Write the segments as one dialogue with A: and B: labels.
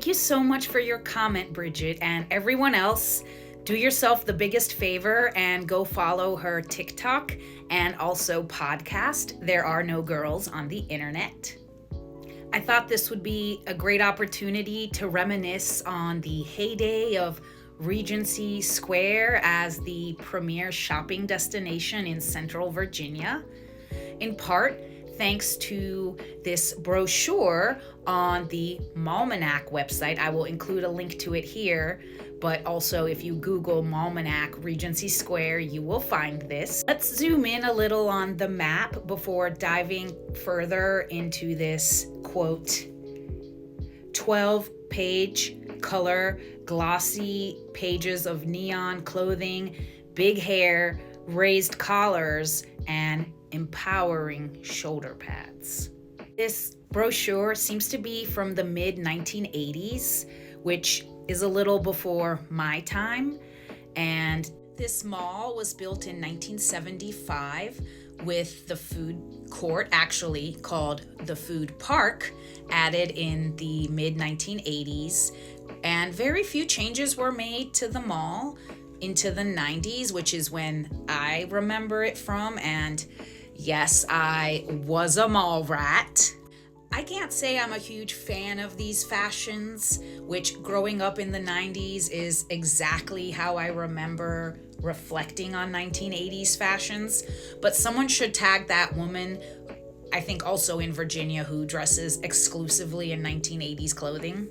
A: Thank you so much for your comment, Bridget, and everyone else. Do yourself the biggest favor and go follow her TikTok and also podcast, There Are No Girls on the Internet. I thought this would be a great opportunity to reminisce on the heyday of Regency Square as the premier shopping destination in Central Virginia, in part thanks to this brochure on the Malmanac website. I will include a link to it here, but also if you Google Malmanac Regency Square, you will find this. Let's zoom in a little on the map before diving further into this quote. 12-page color, glossy pages of neon clothing, big hair, raised collars, and empowering shoulder pads. This brochure seems to be from the mid-1980s, which is a little before my time. And this mall was built in 1975 with the food court, actually called the Food Park, added in the mid-1980s. And very few changes were made to the mall into the 90s, which is when I remember it from. And yes, I was a mall rat. I can't say I'm a huge fan of these fashions, which growing up in the 90s is exactly how I remember reflecting on 1980s fashions. But someone should tag that woman, I think also in Virginia, who dresses exclusively in 1980s clothing.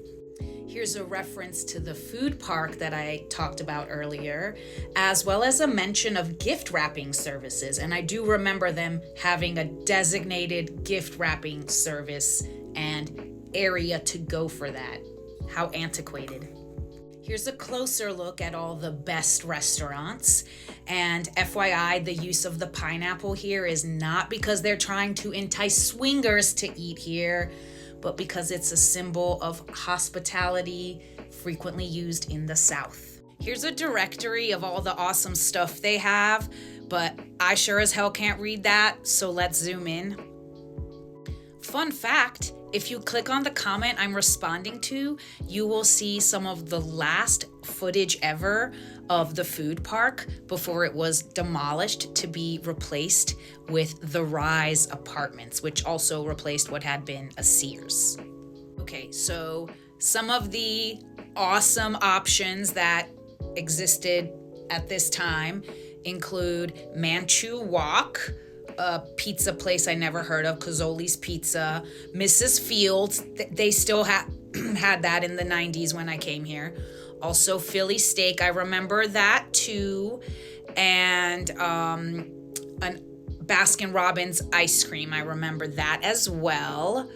A: Here's a reference to the food park that I talked about earlier, as well as a mention of gift wrapping services. And I do remember them having a designated gift wrapping service and area to go for that. How antiquated. Here's a closer look at all the best restaurants. And FYI, the use of the pineapple here is not because they're trying to entice swingers to eat here, but because it's a symbol of hospitality frequently used in the South. Here's a directory of all the awesome stuff they have, but I sure as hell can't read that, so let's zoom in. Fun fact, if you click on the comment I'm responding to, you will see some of the last footage ever of the food park before it was demolished to be replaced with the Rise Apartments, which also replaced what had been a Sears. Okay, so some of the awesome options that existed at this time include Manchu Walk, a pizza place I never heard of, Cozzoli's Pizza, Mrs. Fields, they still had that in the 90s when I came here. Also Philly Steak, I remember that too. And an Baskin Robbins ice cream, I remember that as well.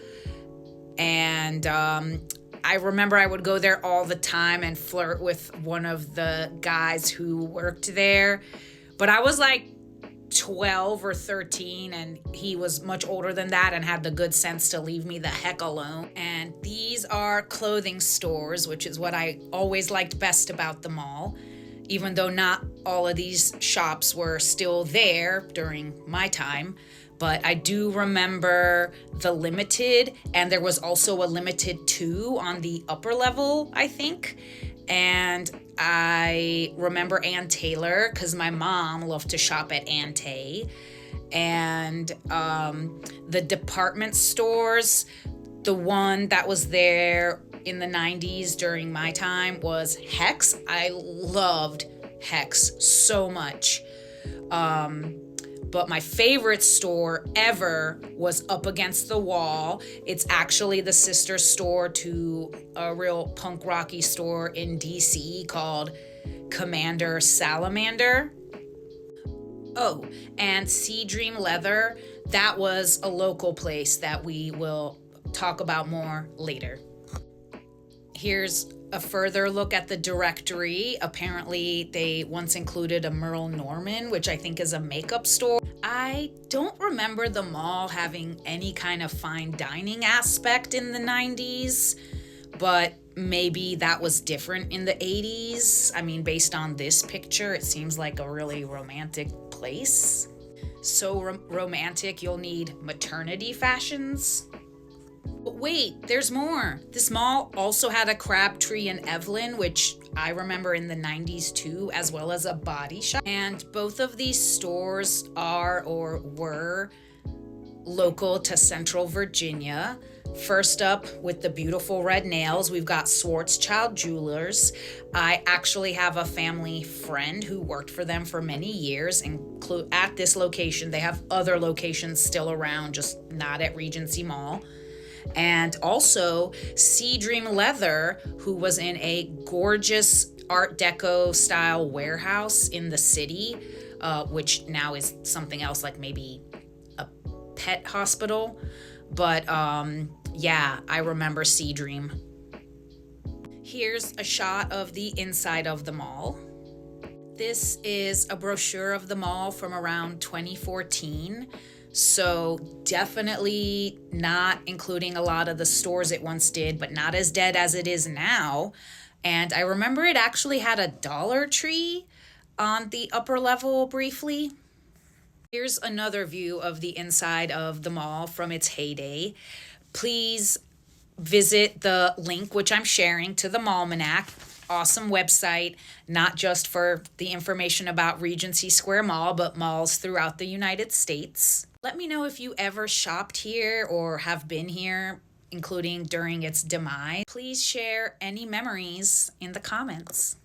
A: And I remember I would go there all the time and flirt with one of the guys who worked there. But I was like 12 or 13, and he was much older than that and had the good sense to leave me the heck alone. And these are clothing stores, which is what I always liked best about the mall, even though not all of these shops were still there during my time. But I do remember the Limited, and there was also a Limited 2 on the upper level, I think. And I remember Ann Taylor because my mom loved to shop at Ann Tay. And the department stores, the one that was there in the 90s during my time was Hex. I loved Hex so much. But my favorite store ever was Up Against the Wall. It's actually the sister store to a real punk rocky store in DC called Commander Salamander. Oh, and Sea Dream Leather, that was a local place that we will talk about more later. Here's a further look at the directory. Apparently, they once included a Merle Norman, which I think is a makeup store. I don't remember the mall having any kind of fine dining aspect in the 90s, but maybe that was different in the 80s. I mean, based on this picture, it seems like a really romantic place. So romantic, you'll need maternity fashions. But wait, there's more. This mall also had a Crabtree and Evelyn, which I remember in the 90s too, as well as a Body Shop. And both of these stores are or were local to Central Virginia. First up, with the beautiful red nails, we've got Schwarzschild Jewelers. I actually have a family friend who worked for them for many years, at this location. They have other locations still around, just not at Regency Mall. And also Sea Dream Leather, who was in a gorgeous Art Deco style warehouse in the city, which now is something else, like maybe a pet hospital. But yeah, I remember Sea Dream. Here's a shot of the inside of the mall. This is a brochure of the mall from around 2014. So definitely not including a lot of the stores it once did, but not as dead as it is now. And I remember it actually had a Dollar Tree on the upper level briefly. Here's another view of the inside of the mall from its heyday. Please visit the link, which I'm sharing, to the Mallmanac. Awesome website, not just for the information about Regency Square Mall, but malls throughout the United States. Let me know if you ever shopped here or have been here, including during its demise. Please share any memories in the comments.